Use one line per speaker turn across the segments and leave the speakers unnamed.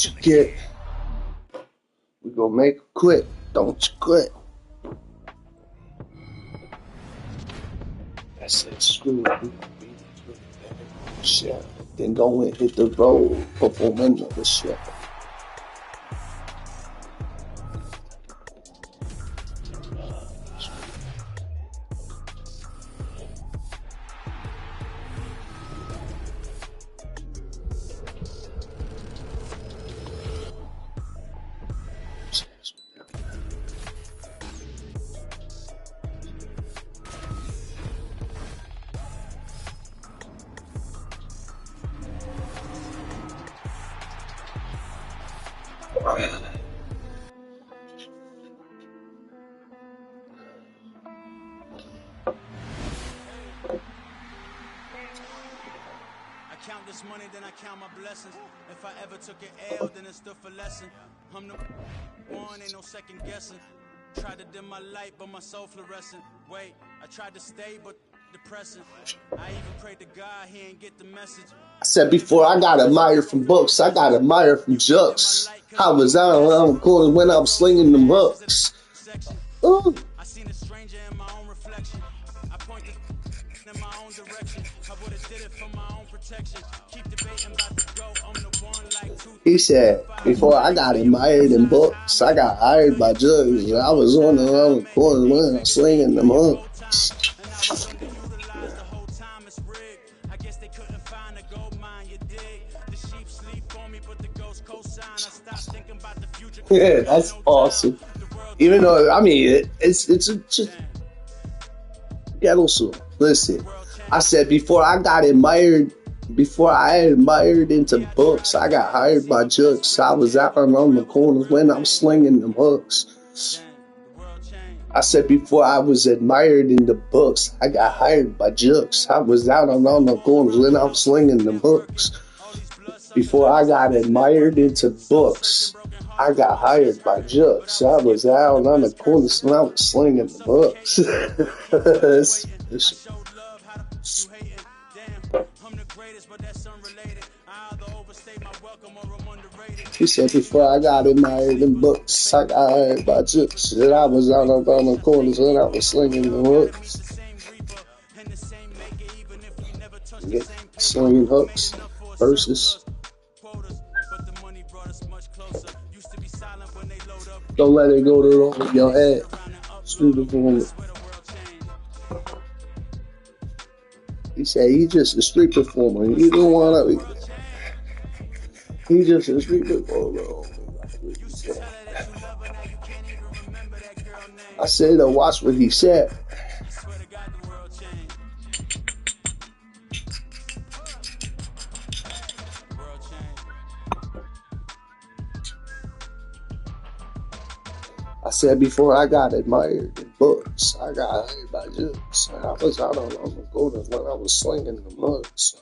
you get. We gonna make it quick. Don't you quit. That's it. Screw it. We gonna beat it through the shit. Then go and hit the road. Perform another shit.
I count this money, then I count my blessings. If I ever took an L, then it stood for lesson. I'm the one, ain't no second guessing. Tried to dim my light, but my soul fluorescent. Wait, I tried to stay, but depressing. I even prayed to God, he ain't get the message.
I said before, I got admired from books. I got admired from jokes. I was out around the corner when I was slinging them hooks. Ooh.
I seen a stranger in my own reflection. I pointed in my own direction. I would have did it for my own protection. Keep debating about the go. I'm the one like two.
He said, before I got admired in books, I got hired by jugs. I was on around the corner when I was slinging them hooks.
The whole time it's rigged. I guess they couldn't find a gold mine, you dig? The sheep sleep on me, but the ghost cosign. I stopped thinking about the future.
Yeah, that's awesome. Even though, I mean, it's just ghetto song. Listen, I said before I admired into books, I got hired by jokes. I was out around the corners when I'm slinging them hooks. I said before I was admired in the books, I got hired by jokes. I was out around the corners when I'm slinging them hooks. Before I got admired into books, I got hired by jokes. I was out on the corners when I was slinging the books. He said before I got admired in books, I got hired by jokes. And I was out on the corners when I was slinging the hooks. Slinging hooks versus. Don't let it go to your head. Street performer. He said he's just a street performer. He don't want to. He's just a street performer. I said to watch what he said. I said before I got admired in books, I got hired by jokes. I was out on the corners when I was slinging the mugs.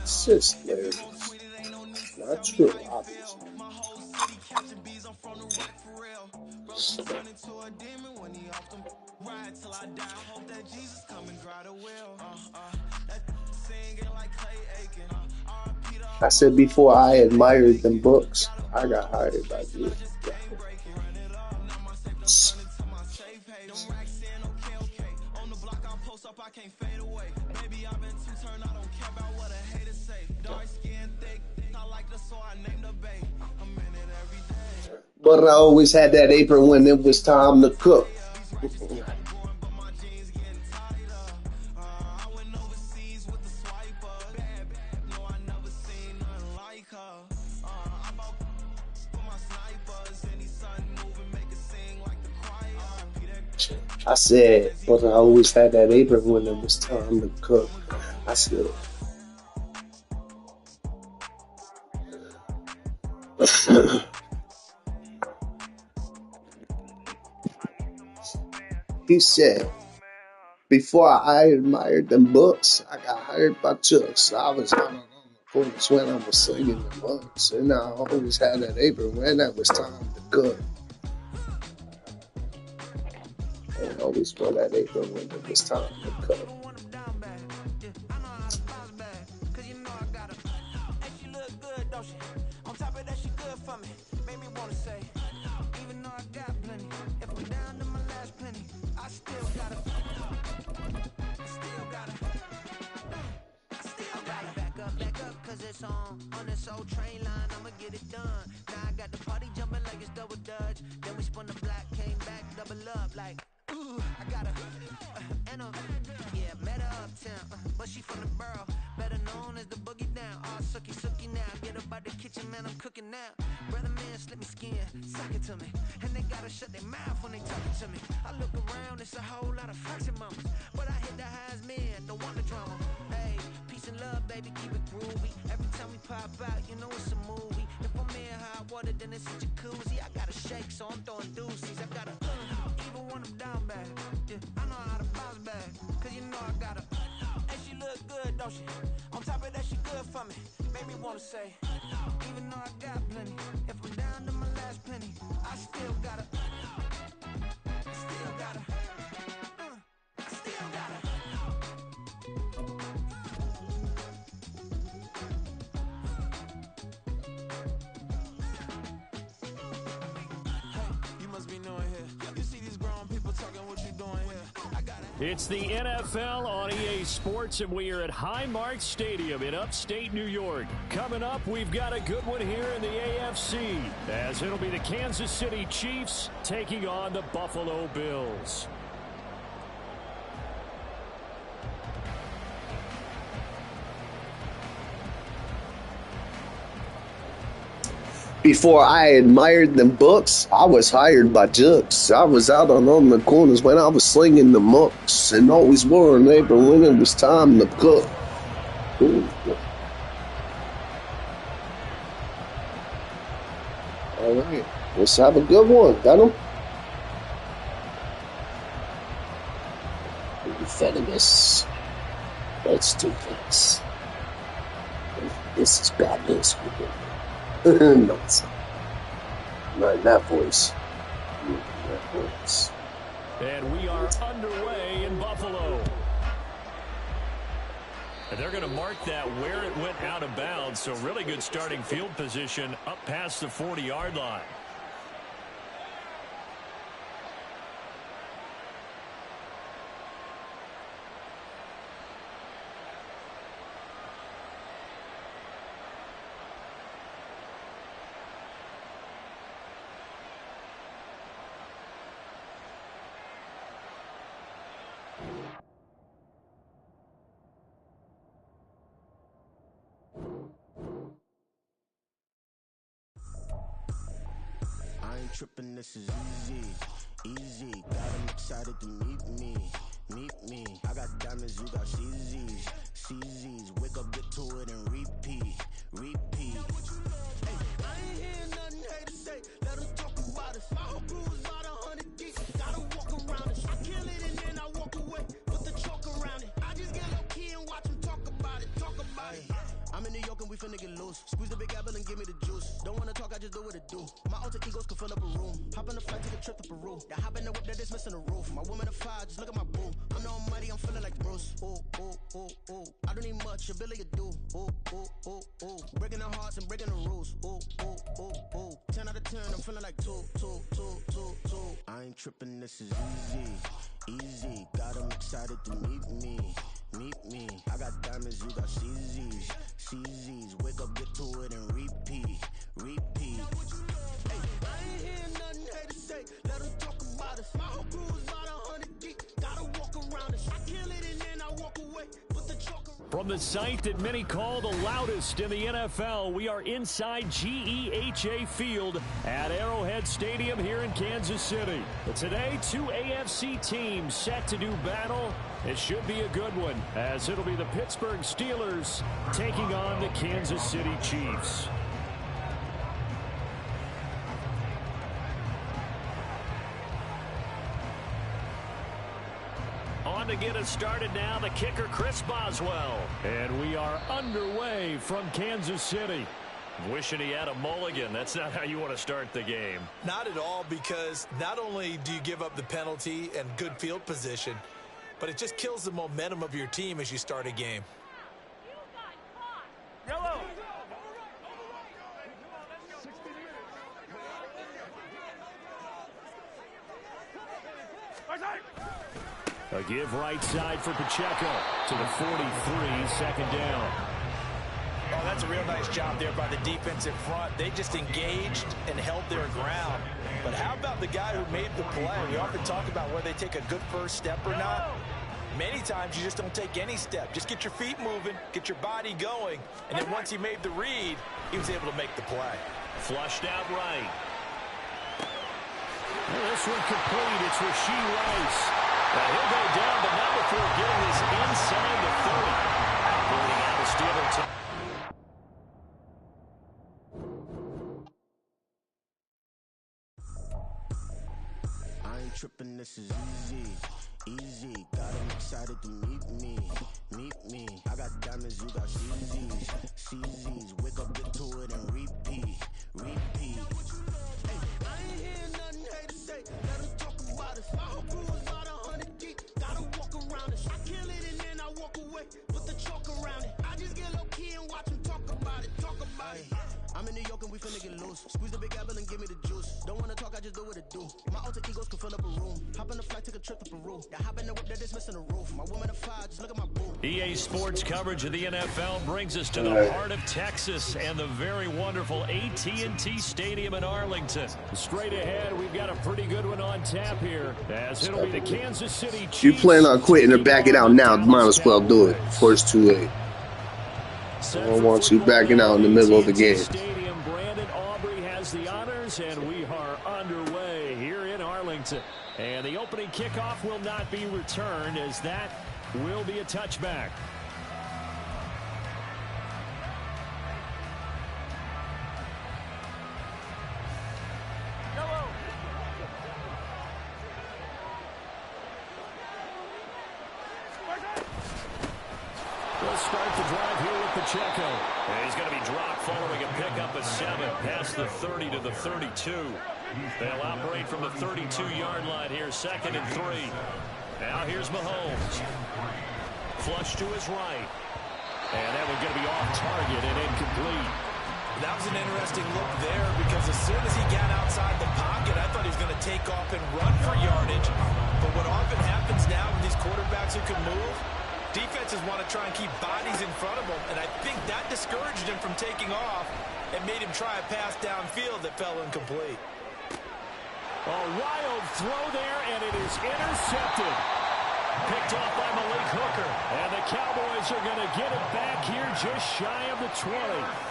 Sister, not true, obviously. I said before I admired them books, I got hired by you. But I always had that apron when it was time to cook. I said, but I always had that apron when it was time to cook. I said, he said, before I admired them books, I got hired by Chucks. I was out on the corners when I was slinging the books, and I always had that apron when it was time to cook. And always wore that apron when it was time to cook.
On this old train line, I'ma get it done. Now I got the party jumping like it's double dutch. Then we spun the block, came back, double up like, ooh, I got a, and a, yeah, met her uptown, but she from the borough, better known as the boogie down. All sucky now, get up out the kitchen, man, I'm cooking now. Brother man, slip me skin, suck it to me, and they gotta shut their mouth when they talking to me. I look around, it's a whole lot of fraction mamas, but I hit the highs, man, don't want the drama. Hey, peace and love, baby, keep it groovy. Every time we pop out, you know it's a movie. If I'm in hot water, then it's a jacuzzi. I gotta shake, so I'm throwing deuces. I gotta, even when I'm down bad, yeah, I know how to bounce back, cause you know I gotta, and she look good, don't she? On top of that, she good for me. Make me wanna say, even though I got plenty, if I'm down to my last penny, I still gotta, still gotta, still gotta.
It's the NFL on EA Sports, and we are at Highmark Stadium in upstate New York. Coming up, we've got a good one here in the AFC, as it'll be the Kansas City Chiefs taking on the Buffalo Bills.
Before I admired them books, I was hired by Jux. I was out on the corners when I was slinging the mucks, and always wore an apron when it was time to cook. Ooh. All right, let's have a good one. Got him? Venomous. Let's do this. This is bad news. No, it's not. Not in that voice. That voice.
And we are underway in Buffalo. And they're going to mark that where it went out of bounds. So really good starting field position up past the 40-yard line.
Trippin', this is easy, got them excited to meet me, I got diamonds, you got CZs, wake up, get to it and repeat, hey, I ain't hearing nothing haters say, let them talk about us, my whole crew is about 100 deep, gotta walk around it, I kill it and then I walk away, put the chalk around it, I just get low key and watch them talk about it, I'm in New York and we finna get loose. Squeeze the big apple and give me the juice. Don't wanna talk, I just do what it do. My alter egos can fill up a room. Hop on the flight, take a trip to Peru. That hop in the whip that is missing the roof. My woman a fire, just look at my boo. I'm the almighty, I'm feeling like Bruce. Ooh. I don't need much, ability to do. Ooh. Breaking the hearts and breaking the rules. Ooh. 10 out of 10, I'm feeling like two. I ain't tripping, this is easy. Got them excited to meet me. I got diamonds, you got CZs, wake up, get to it and repeat. Hey, I ain't hearing nothing haters say, let them talk about us. My whole crew is about 100 deep, gotta walk around us. I kill it and then I walk away, put the chalk around.
From the site that many call the loudest in the NFL, we are inside GEHA Field at Arrowhead Stadium here in Kansas City. But today, two AFC teams set to do battle. It should be a good one, as it'll be the Pittsburgh Steelers taking on the Kansas City Chiefs. On to get us started now, the kicker, Chris Boswell. And we are underway from Kansas City. Wishing he had a mulligan. That's not how you want to start the game.
Not at all, because not only do you give up the penalty and good field position, but it just kills the momentum of your team as you start a game.
Yellow.
A give right side for Pacheco to the 43, second down.
Oh, that's a real nice job there by the defense in front. They just engaged and held their ground. But how about the guy who made the play? We often talk about whether they take a good first step or not. Many times you just don't take any step. Just get your feet moving, get your body going, and then once he made the read, he was able to make the play.
Flushed out right. Well, this one complete. It's Rashee Rice. He'll go down, but not before getting this inside the 30. Operating out the Steelers team.
I ain't tripping, this is easy. Easy, got him excited to meet me. I got diamonds, you got CZs. Wake up, get to it, and repeat. Hey, I ain't hearing nothing hate to say. Let us talk about it. My whole crew is about 100 deep. Gotta walk around it. I kill it and then I walk away. Put the chalk around it. I just get low key and watch them talk about it. I'm in New York and we finna get loose. Squeeze the big apple and give me the juice. Don't wanna talk, I just do what it do. My alter egos can fill up a room. Hop in the flight, take a trip to Peru. Yeah, hop in the whip that is missing the roof. My woman a fire, just look at my boo.
EA Sports coverage of the NFL brings us to the heart of Texas and the very wonderful AT&T Stadium in Arlington. Straight ahead, we've got a pretty good one on tap here, as it'll be the Kansas City Chiefs.
You plan on quitting or back it out now, might as well do it before it's too late. I don't want you backing out in the middle of the game.
Stadium, Brandon Aubrey has the honors, and we are underway here in Arlington. And the opening kickoff will not be returned, as that will be a touchback. We'll start the drive here with Pacheco. And he's going to be dropped following a pickup of 7 past the 30 to the 32. They'll operate from the 32-yard line here, 2nd and 3. Now here's Mahomes. Flush to his right. And that one's going to be off target and incomplete.
That was an interesting look there, because as soon as he got outside the pocket, I thought he was going to take off and run for yardage. But what often happens now with these quarterbacks who can move, defenses want to try and keep bodies in front of them, and I think that discouraged him from taking off and made him try a pass downfield that fell incomplete.
A wild throw there, and it is intercepted. Picked off by Malik Hooker, and the Cowboys are going to get it back here just shy of the 20.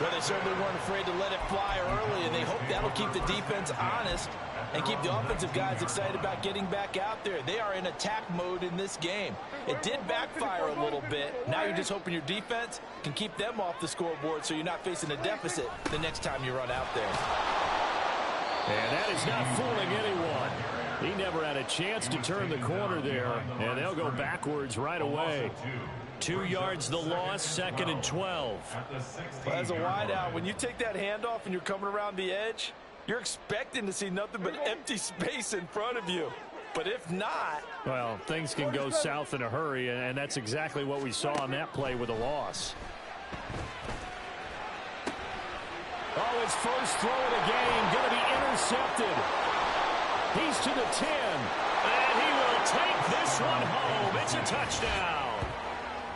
Well, they certainly weren't afraid to let it fly early, and they hope that'll keep the defense honest and keep the offensive guys excited about getting back out there. They are in attack mode in this game. It did backfire a little bit. Now you're just hoping your defense can keep them off the scoreboard so you're not facing a deficit the next time you run out there.
And that is not fooling anyone. He never had a chance to turn the corner there, and they'll go backwards right away. 2 yards the loss, 2nd and 12.
Well, as a wideout, when you take that handoff and you're coming around the edge, you're expecting to see nothing but empty space in front of you. But if not,
well, things can go south in a hurry, and that's exactly what we saw on that play with a loss. Oh, his first throw of the game going to be intercepted. He's to the 10, and he will take this one home. It's a touchdown.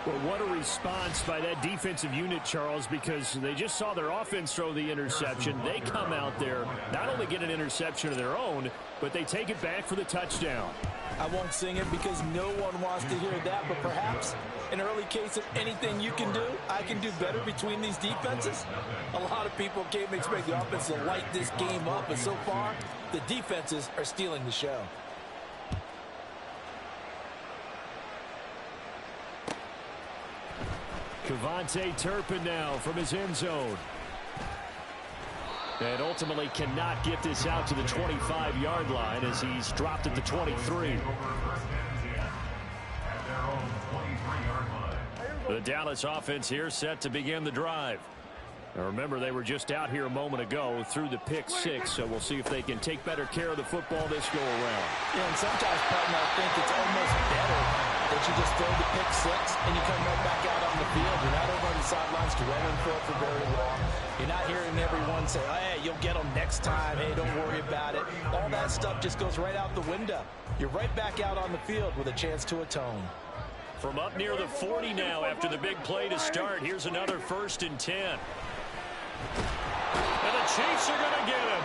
Well, what a response by that defensive unit, Charles, because they just saw their offense throw the interception. They come out there, not only get an interception of their own, but they take it back for the touchdown.
I won't sing it because no one wants to hear that, but perhaps an early case of anything you can do, I can do better between these defenses. A lot of people came expect the offense to light this game up, but so far, the defenses are stealing the show.
Cavante Turpin now from his end zone. And ultimately cannot get this out to the 25-yard line as he's dropped at the 23. The Dallas offense here set to begin the drive. Now remember, they were just out here a moment ago through the pick six, so we'll see if they can take better care of the football this go around.
Yeah, and sometimes, partner, I think it's almost better that you just throw the pick six and you come right back out on the field. You're not over on the sidelines dwelling for very long. You're not hearing everyone say, oh, hey, you'll get them next time. Hey, don't worry about it. All that stuff just goes right out the window. You're right back out on the field with a chance to atone.
From up near the 40 now after the big play to start, here's another 1st and 10. And the Chiefs are going to get him.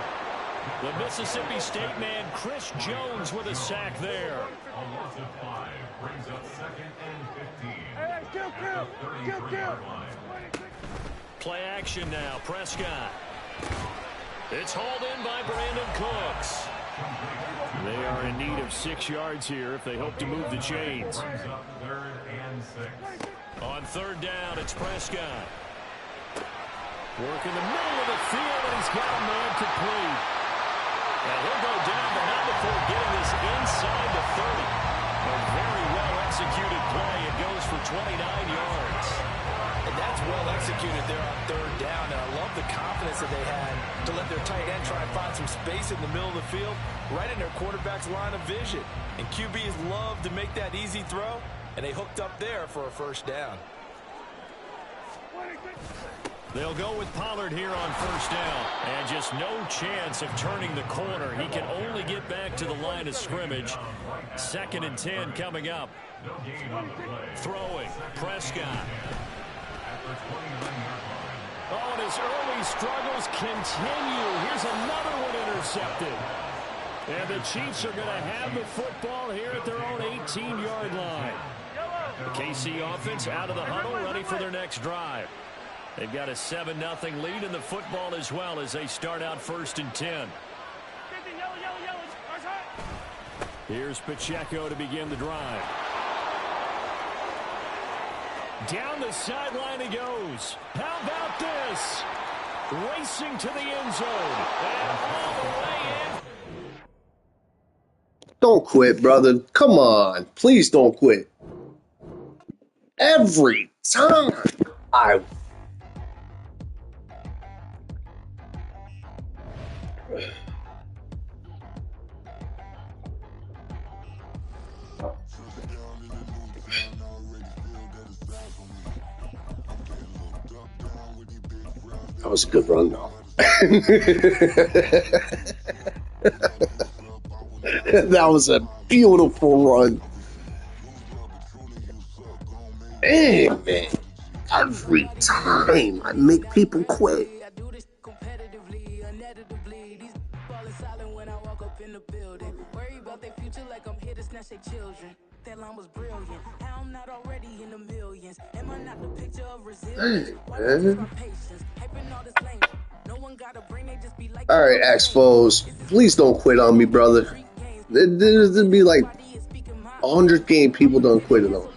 The Mississippi State man, Chris Jones, with a sack there.
Brings up 2nd and 15.
Play action now. Prescott. It's hauled in by Brandon Cooks. They are in need of 6 yards here if they hope to move the chains. On 3rd down, it's Prescott. Work in the middle of the field, and he's got a man complete. And he'll go down, but not before getting this inside the 30. A very well-executed play. It goes for 29 yards.
And that's well executed there on 3rd down. And I love the confidence that they had to let their tight end try and find some space in the middle of the field, right in their quarterback's line of vision. And QBs love to make that easy throw, and they hooked up there for a 1st down.
They'll go with Pollard here on 1st down. And just no chance of turning the corner. He can only get back to the line of scrimmage. 2nd and 10 coming up. Throwing. Prescott. Oh, and his early struggles continue. Here's another one intercepted. And the Chiefs are going to have the football here at their own 18-yard line. The KC offense out of the huddle, ready for their next drive. They've got a 7-0 lead in the football as well as they start out 1st and 10. Here's Pacheco to begin the drive. Down the sideline he goes. How about this? Racing to the end zone. And all the way in.
Don't quit, brother. Come on. Please don't quit. Every time That was a good run, though. That was a beautiful run. Hey, man. Every time I make people quit.
That line was brilliant. I'm not already in the millions. Am I not the picture of
Hey,
resilience?
man. All right, Expos. Please don't quit on me, brother. There'd be like 100 game people don't quit it on.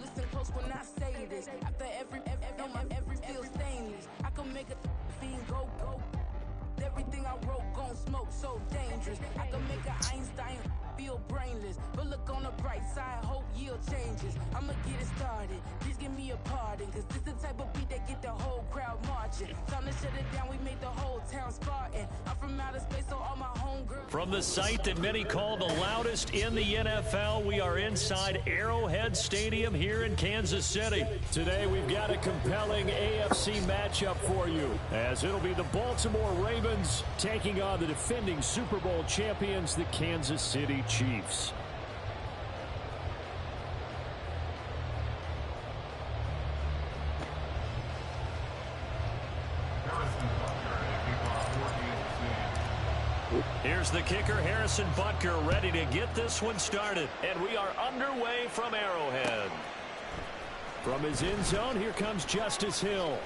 From the site that many call the loudest in the NFL, we are inside Arrowhead Stadium here in Kansas City. Today we've got a compelling AFC matchup for you, as it'll be the Baltimore Ravens taking on the defending Super Bowl champions, the Kansas City Chiefs. Here's the kicker, Harrison Butker, ready to get this one started. And we are underway from Arrowhead. From his end zone, here comes Justice Hill.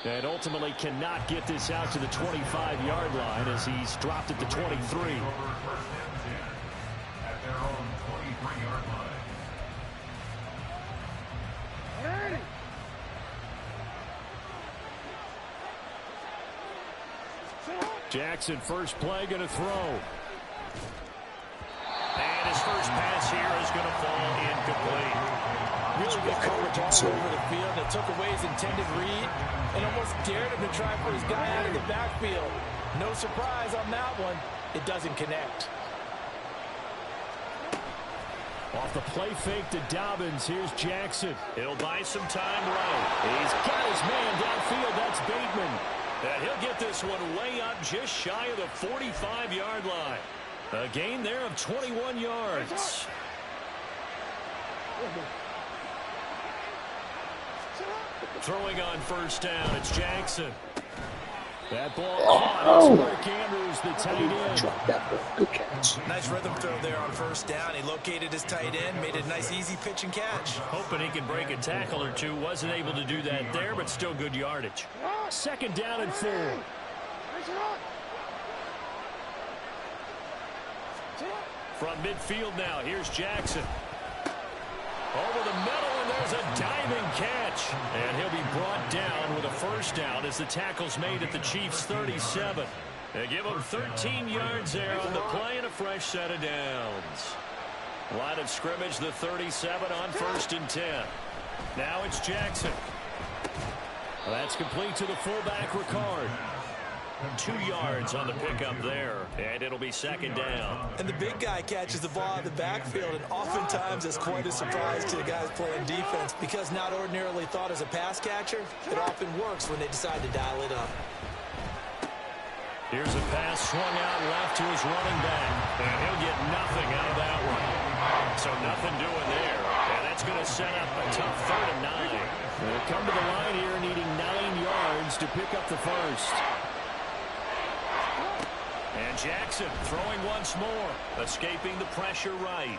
And ultimately cannot get this out to the 25-yard line as he's dropped at the 23. Jackson, first play, going to throw. And his first pass here is going to fall incomplete.
Really good coverage all over the field that took away his intended read and almost dared him to try for his guy out of the backfield. No surprise on that one. It doesn't connect.
Off the play fake to Dobbins, here's Jackson. He'll buy some time right. He's got his man downfield. That's Bateman. And he'll get this one way up just shy of the 45-yard line. A gain there of 21 yards. Throwing on first down, it's Jackson. That ball caught. It's Mark Andrews, the tight end.
Drop that ball. Good catch.
Nice rhythm throw there on first down. He located his tight end, made a nice easy pitch and catch.
Hoping he can break a tackle or two. Wasn't able to do that there, but still good yardage. Second down and 4. From midfield now, here's Jackson. Over the middle, and there's a diving catch. And he'll be brought down with a first down as the tackle's made at the Chiefs' 37. They give him 13 yards there on the play and a fresh set of downs. Line of scrimmage, the 37 on 1st and 10. Now it's Jackson. That's complete to the fullback, Ricard. 2 yards on the pickup there, and it'll be second down.
And the big guy catches the ball out of the backfield, and oftentimes it's quite a surprise to the guys playing defense because not ordinarily thought as a pass catcher, it often works when they decide to dial it up.
Here's a pass swung out left to his running back, and he'll get nothing out of that one. So nothing doing there, and that's going to set up a tough 3rd and 9. They'll come to the line here needing 9 yards to pick up the first. And Jackson throwing once more, escaping the pressure right.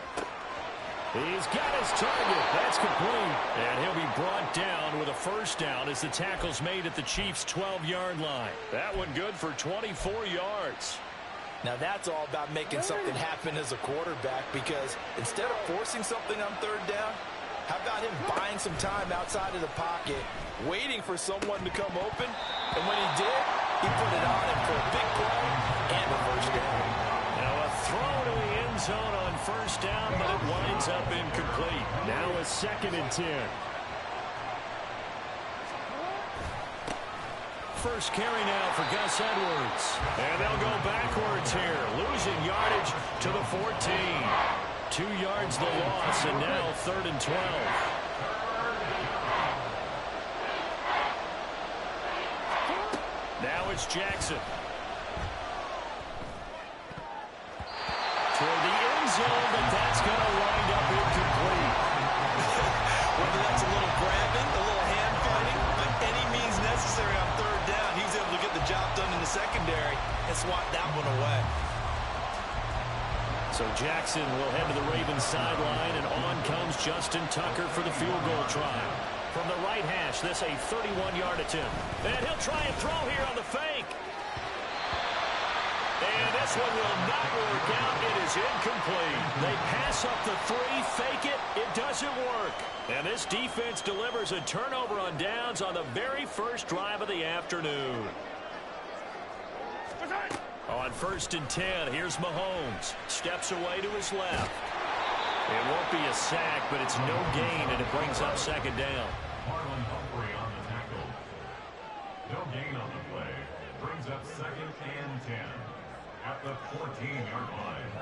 He's got his target. That's complete. And he'll be brought down with a first down as the tackle's made at the Chiefs' 12-yard line. That one good for 24 yards.
Now that's all about making something happen as a quarterback because instead of forcing something on 3rd down, how about him buying some time outside of the pocket, waiting for someone to come open, and when he did, he put it on him for a big play and a first down.
Now a throw to the end zone on first down, but it winds up incomplete. Now a 2nd and 10. First carry now for Gus Edwards. And they'll go backwards here, losing yardage to the 14. 2 yards the loss, and now 3rd and 12. Now it's Jackson. Toward the end zone, but that's going to wind up incomplete.
Whether that's a little grabbing, a little hand fighting, but any means necessary on 3rd down, he was able to get the job done in the secondary and swat that one away.
So Jackson will head to the Ravens sideline, and on comes Justin Tucker for the field goal try. From the right hash, this a 31-yard attempt. And he'll try and throw here on the fake. And this one will not work out. It is incomplete. They pass up the 3, fake it. It doesn't work. And this defense delivers a turnover on downs on the very first drive of the afternoon. On 1st and 10, here's Mahomes. Steps away to his left. It won't be a sack, but it's no gain, and it brings up 2nd down.
Marlon Humphrey on the tackle. No gain on the play. Brings up 2nd and 10 at the 14-yard line.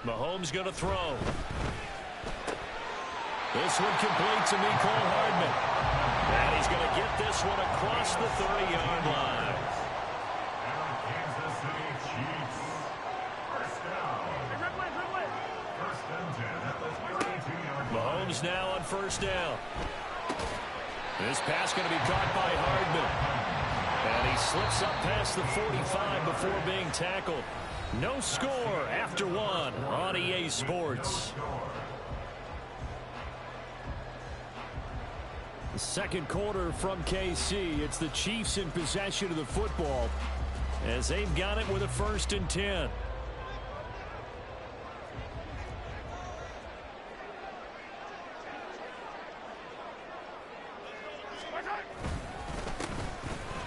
Mahomes going to throw. This one complete to Mecole Hardman. And he's going to get this one across the 30-yard line.
Kansas City Chiefs. First down. First and 10 at the 22-yard line.
Mahomes now on first down. This pass going to be caught by Hardman. And he slips up past the 45 before being tackled. No score after one on EA Sports. The second quarter from KC. It's the Chiefs in possession of the football as they've got it with a 1st and 10.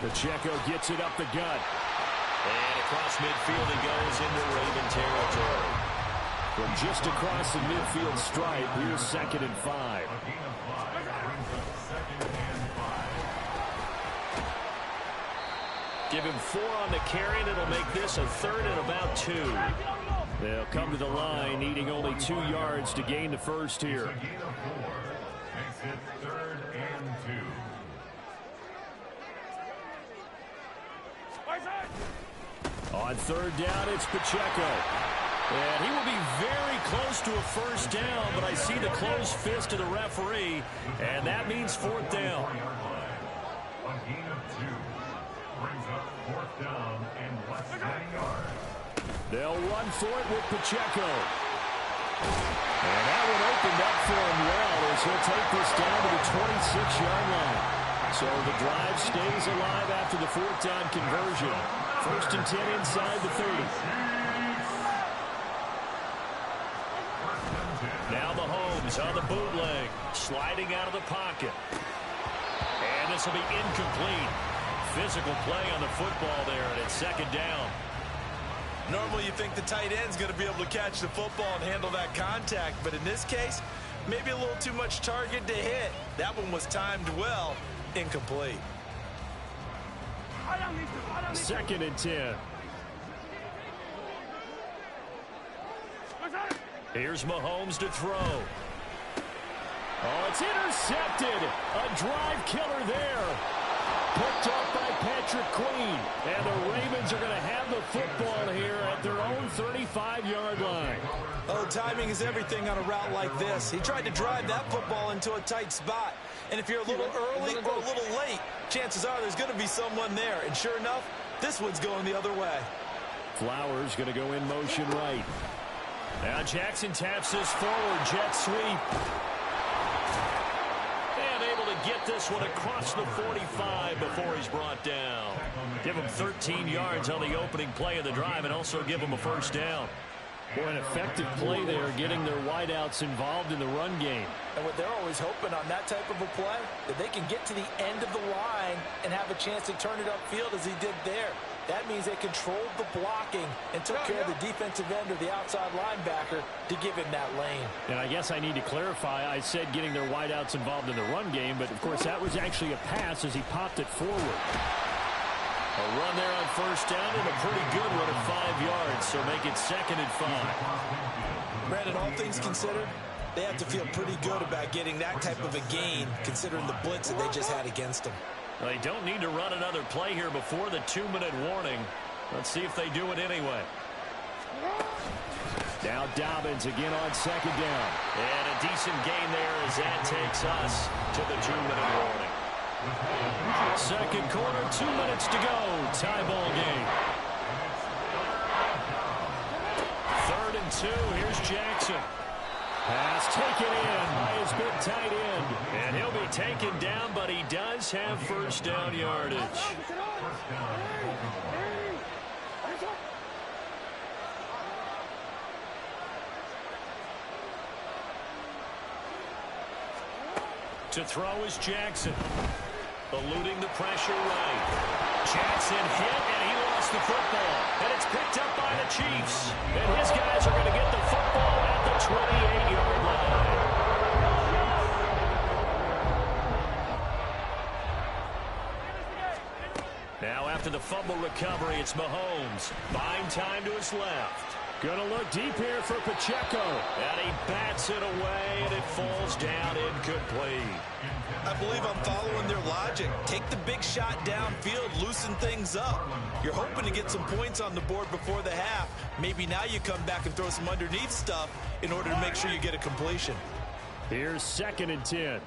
Pacheco gets it up the gut.
And across midfield he goes into Raven territory.
From just across the midfield stripe, here's 2nd and 5. Give him 4 on the carry, and it'll make this a 3rd and about 2. They'll come to the line, needing only 2 yards to gain the first here.
Makes it 3rd and 2.
On 3rd down, it's Pacheco. And he will be very close to a 1st down, but I see the closed fist of the referee, and that means 4th down.
A gain of 2 brings up 4th down and less than a yard.
They'll run for it with Pacheco. And that one opened up for him well as he'll take this down to the 26-yard line. So the drive stays alive after the 4th down conversion. 1st and 10 inside the 30. Now Mahomes on the bootleg, sliding out of the pocket. And this will be incomplete. Physical play on the football there, and it's 2nd down.
Normally you think the tight end's going to be able to catch the football and handle that contact, but in this case, maybe a little too much target to hit. That one was timed well, incomplete.
2nd and 10. Here's Mahomes to throw. Oh, it's intercepted. A drive killer there. Picked up by Patrick Queen. And the Ravens are going to have the football here at their own 35-yard line.
Oh, timing is everything on a route like this. He tried to drive that football into a tight spot. And if you're a little early or a little late, chances are there's going to be someone there. And sure enough, this one's going the other way.
Flowers going to go in motion right. Now Jackson taps this forward, jet sweep. And able to get this one across the 45 before he's brought down. Give him 13 yards on the opening play of the drive and also give him a 1st down. Boy, an effective play there, getting their wideouts involved in the run game.
And what they're always hoping on that type of a play, that they can get to the end of the line and have a chance to turn it upfield as he did there. That means they controlled the blocking and took care of the defensive end or the outside linebacker to give him that lane. And I guess I need to clarify, I said getting their wideouts involved in the run game, but of course that was actually a pass as he popped it forward. A run there on 1st down and a pretty good one at 5 yards, so make it 2nd and 5. Brandon, all things considered, they have to feel pretty good about getting that type of a gain, considering the blitz that they just had against them.
Well, they don't need to run another play here before the 2-minute warning. Let's see if they do it anyway. Now Dobbins again on 2nd down. And a decent gain there as that takes us to the 2-minute warning. 2nd quarter, 2 minutes to go. Tie ball game. 3rd and 2. Here's Jackson. Pass taken in by his big tight end. And he'll be taken down, but he does have 1st down yardage. To throw is Jackson. Eluding the pressure right. Jackson hit, and he lost the football. And it's picked up by the Chiefs. And his guys are going to get the football at the 28-yard line. Now after the fumble recovery, it's Mahomes. Buying time to his left. Gonna look deep here for Pacheco. And he bats it away, and it falls down incomplete.
I believe I'm following their logic. Take the big shot downfield, loosen things up. You're hoping to get some points on the board before the half. Maybe now you come back and throw some underneath stuff in order to make sure you get a completion.
Here's 2nd and 10.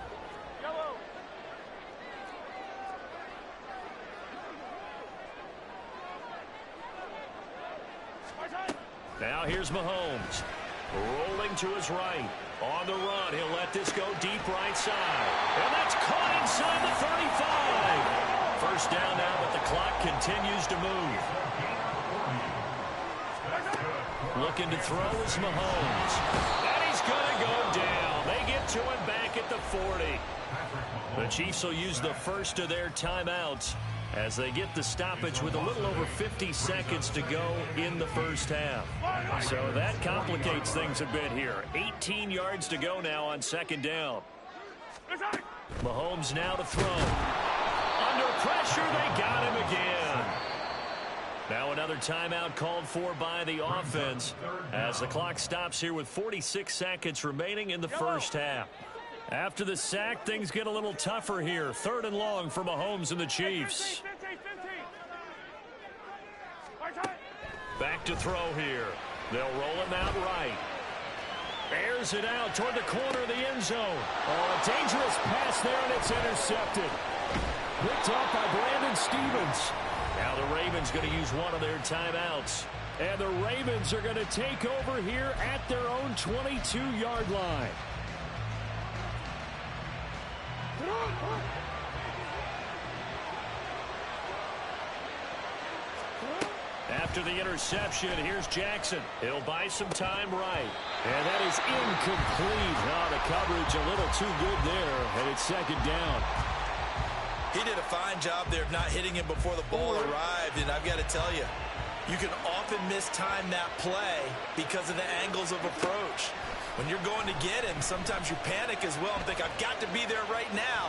Now here's Mahomes. Rolling to his right. On the run, he'll let this go deep right side. And that's caught inside the 35. First down now, but the clock continues to move. Looking to throw is Mahomes. And he's going to go down. They get to him back at the 40. The Chiefs will use the first of their timeouts as they get the stoppage with a little over 50 seconds to go in the first half. So that complicates things a bit here. 18 yards to go now on second down. Mahomes now to throw. Under pressure, they got him again. Now another timeout called for by the offense as the clock stops here with 46 seconds remaining in the first half. After the sack, things get a little tougher here. Third and long for Mahomes and the Chiefs. Back to throw here. They'll roll him out right. Airs it out toward the corner of the end zone. Oh, a dangerous pass there, and it's intercepted. Picked up by Brandon Stevens. Now the Ravens going to use one of their timeouts. And the Ravens are going to take over here at their own 22-yard line. After the interception, here's Jackson. He'll buy some time right. And that is incomplete. Oh, the coverage a little too good there, and it's second down.
He did a fine job there of not hitting him before the ball arrived, and I've got to tell you, you can often mistime that play because of the angles of approach. When you're going to get him, sometimes you panic as well and think, I've got to be there right now.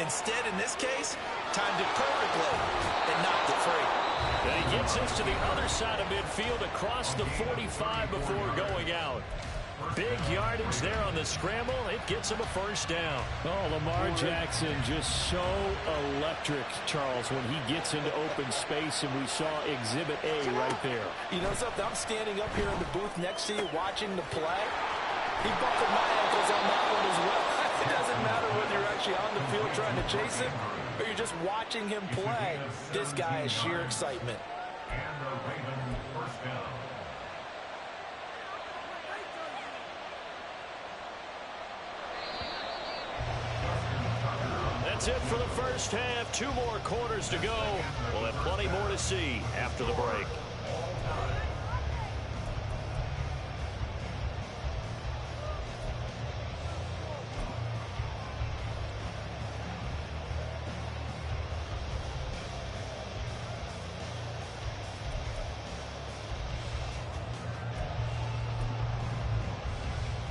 Instead, in this case, timed it perfectly and knocked it free.
And he gets us to the other side of midfield across the 45 before going out. Big yardage there on the scramble. It gets him a first down. Oh, Lamar Jackson just so electric, Charles, when he gets into open space, and we saw Exhibit A right there.
You know something? I'm standing up here in the booth next to you watching the play. He buckled my ankles on that one as well. It doesn't matter whether you're actually on the field trying to chase him or you're just watching him play. This guy is sheer excitement.
And the Ravens first down.
That's it for the first half. 2 more quarters to go. We'll have plenty more to see after the break.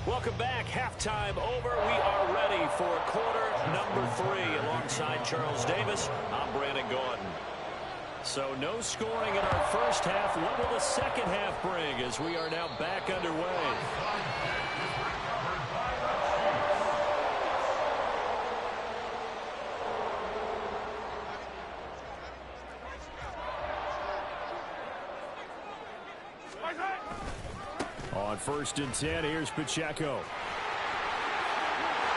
Welcome back. Halftime over. We are ready for quarter number 3. Alongside Charles Davis, I'm Brandon Gordon. So no scoring in our first half. What will the second half bring as we are now back underway? On 1st and 10, here's Pacheco.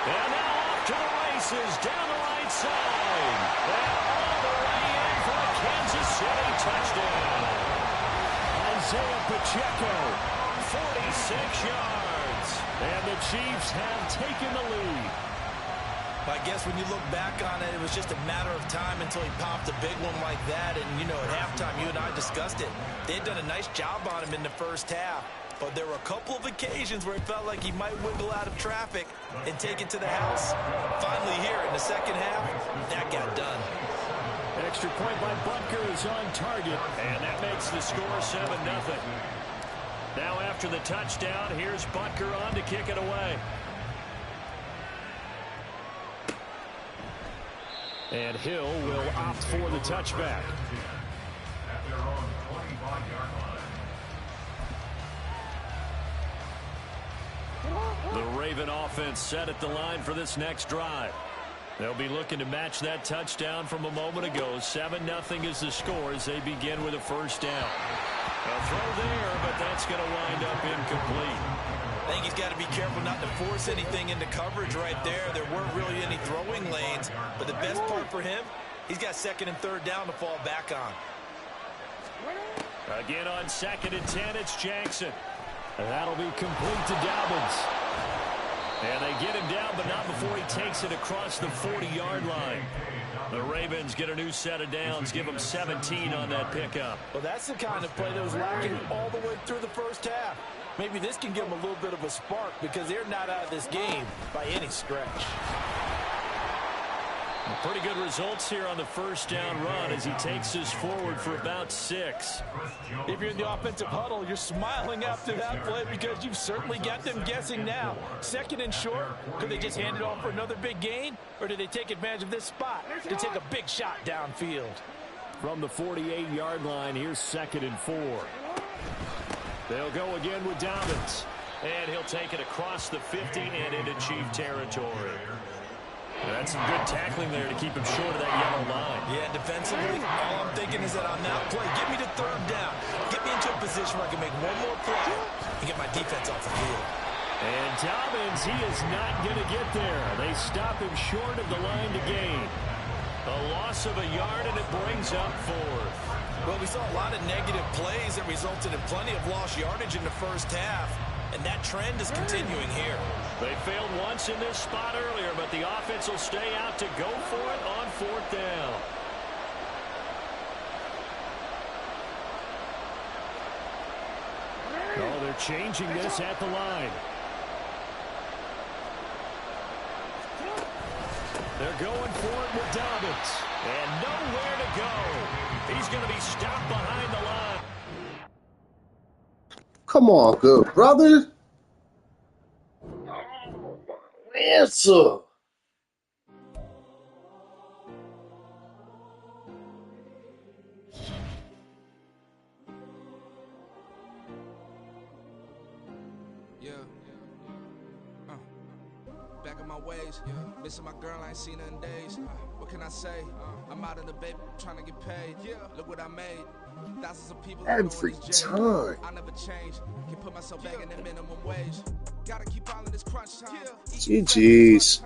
And now off to the races, down the right side. And all the way in for a Kansas City touchdown. Isaiah Pacheco, 46 yards. And the Chiefs have taken the lead.
I guess when you look back on it, it was just a matter of time until he popped a big one like that. And, you know, at halftime, you and I discussed it. They had done a nice job on him in the first half. But there were a couple of occasions where it felt like he might wiggle out of traffic and take it to the house. Finally here in the second half, that got done.
Extra point by Butker is on target, and that makes the score 7-0. Now after the touchdown, here's Butker on to kick it away. And Hill will opt for the touchback.
At their own 25-yard line.
The Raven offense set at the line for this next drive. They'll be looking to match that touchdown from a moment ago. 7-0 is the score as they begin with a first down. A throw there, but that's going to wind up incomplete.
I think he's got to be careful not to force anything into coverage right there. There weren't really any throwing lanes, but the best part for him, he's got 2nd and 3rd down to fall back on.
Again on 2nd and 10, it's Jackson. And that'll be complete to Dobbins. And they get him down, but not before he takes it across the 40-yard line. The Ravens get a new set of downs, give them 17 on that pickup.
Well, that's the kind of play that was lacking all the way through the first half. Maybe this can give them a little bit of a spark because they're not out of this game by any stretch.
Pretty good results here on the first down run as he takes us forward for about 6.
If you're in the offensive huddle, you're smiling after that play because you've certainly got them guessing now. 2nd and short, could they just hand it off for another big gain? Or do they take advantage of this spot to take a big shot downfield?
From the 48-yard line, here's 2nd and 4. They'll go again with Dobbins. And he'll take it across the 50 and into Chief territory. That's some good tackling there to keep him short of that yellow line.
Yeah, defensively, all I'm thinking is that on that play, get me to 3rd down. Get me into a position where I can make one more play and get my defense off the field.
And Dobbins, he is not going to get there. They stop him short of the line to gain. A loss of a yard, and it brings up 4th.
Well, we saw a lot of negative plays that resulted in plenty of lost yardage in the first half. And that trend is continuing here.
They failed once in this spot earlier, but the offense will stay out to go for it on 4th down. Oh, they're changing this at the line. They're going for it with Dobbins. And nowhere to go. He's going to be stopped behind the line.
Come on, good brother. Answer.
Yeah. Back in my ways. Yeah. Missing my girl, I ain't seen her in days. What can I say? I'm out of the baby, trying to get paid. Yeah. Look what I made. Thousands of people
Every time.
I never change. Can put myself back in the minimum wage. Gotta keep all of this crunch time.
GG's.